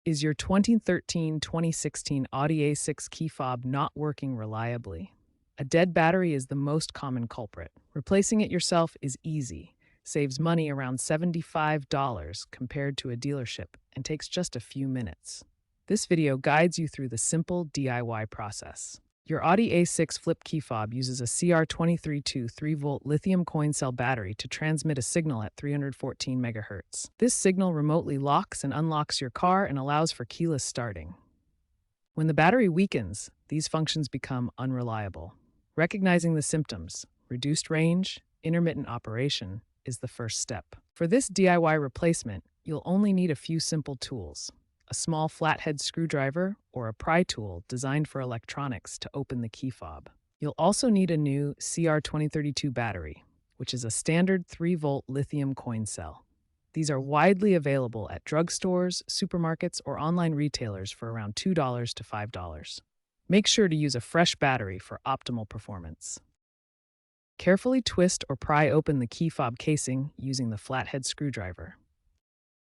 Is your 2013-2016 Audi A6 key fob not working reliably? A dead battery is the most common culprit. Replacing it yourself is easy, saves money around $75 compared to a dealership, and takes just a few minutes. This video guides you through the simple DIY process. Your Audi A6 flip key fob uses a CR232 3-volt lithium coin cell battery to transmit a signal at 314 MHz. This signal remotely locks and unlocks your car and allows for keyless starting. When the battery weakens, these functions become unreliable. Recognizing the symptoms, reduced range, intermittent operation, is the first step. For this DIY replacement, you'll only need a few simple tools: a small flathead screwdriver or a pry tool designed for electronics to open the key fob. You'll also need a new CR2032 battery, which is a standard 3-volt lithium coin cell. These are widely available at drugstores, supermarkets, or online retailers for around $2 to $5. Make sure to use a fresh battery for optimal performance. Carefully twist or pry open the key fob casing using the flathead screwdriver.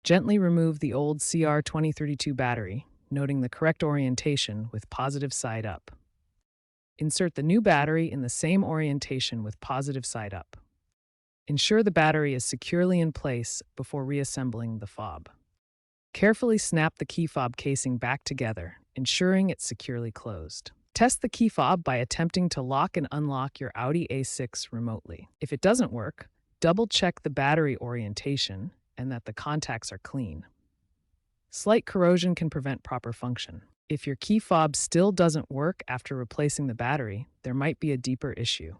Gently remove the old CR2032 battery, noting the correct orientation with positive side up. Insert the new battery in the same orientation with positive side up. Ensure the battery is securely in place before reassembling the fob. Carefully snap the key fob casing back together, ensuring it's securely closed. Test the key fob by attempting to lock and unlock your Audi A6 remotely. If it doesn't work, double-check the battery orientation and that the contacts are clean. Slight corrosion can prevent proper function. If your key fob still doesn't work after replacing the battery, there might be a deeper issue.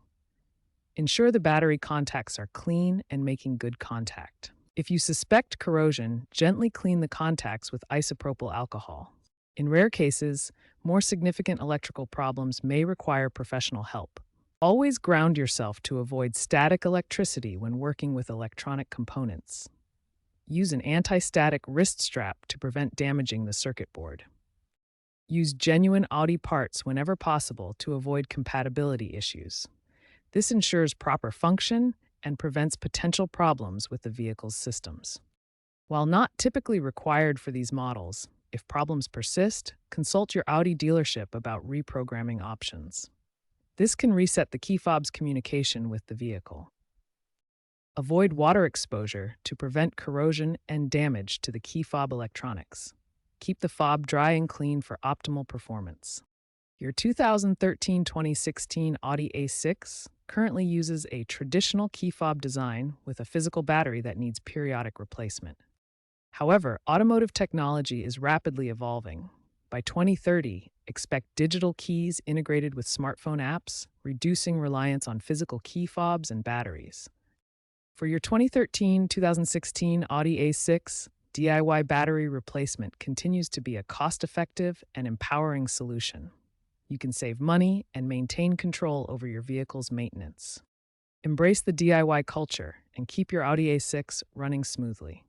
Ensure the battery contacts are clean and making good contact. If you suspect corrosion, gently clean the contacts with isopropyl alcohol. In rare cases, more significant electrical problems may require professional help. Always ground yourself to avoid static electricity when working with electronic components. Use an anti-static wrist strap to prevent damaging the circuit board. Use genuine Audi parts whenever possible to avoid compatibility issues. This ensures proper function and prevents potential problems with the vehicle's systems. While not typically required for these models, if problems persist, consult your Audi dealership about reprogramming options. This can reset the key fob's communication with the vehicle. Avoid water exposure to prevent corrosion and damage to the key fob electronics. Keep the fob dry and clean for optimal performance. Your 2013-2016 Audi A6 currently uses a traditional key fob design with a physical battery that needs periodic replacement. However, automotive technology is rapidly evolving. By 2030, expect digital keys integrated with smartphone apps, reducing reliance on physical key fobs and batteries. For your 2013-2016 Audi A6, DIY battery replacement continues to be a cost-effective and empowering solution. You can save money and maintain control over your vehicle's maintenance. Embrace the DIY culture and keep your Audi A6 running smoothly.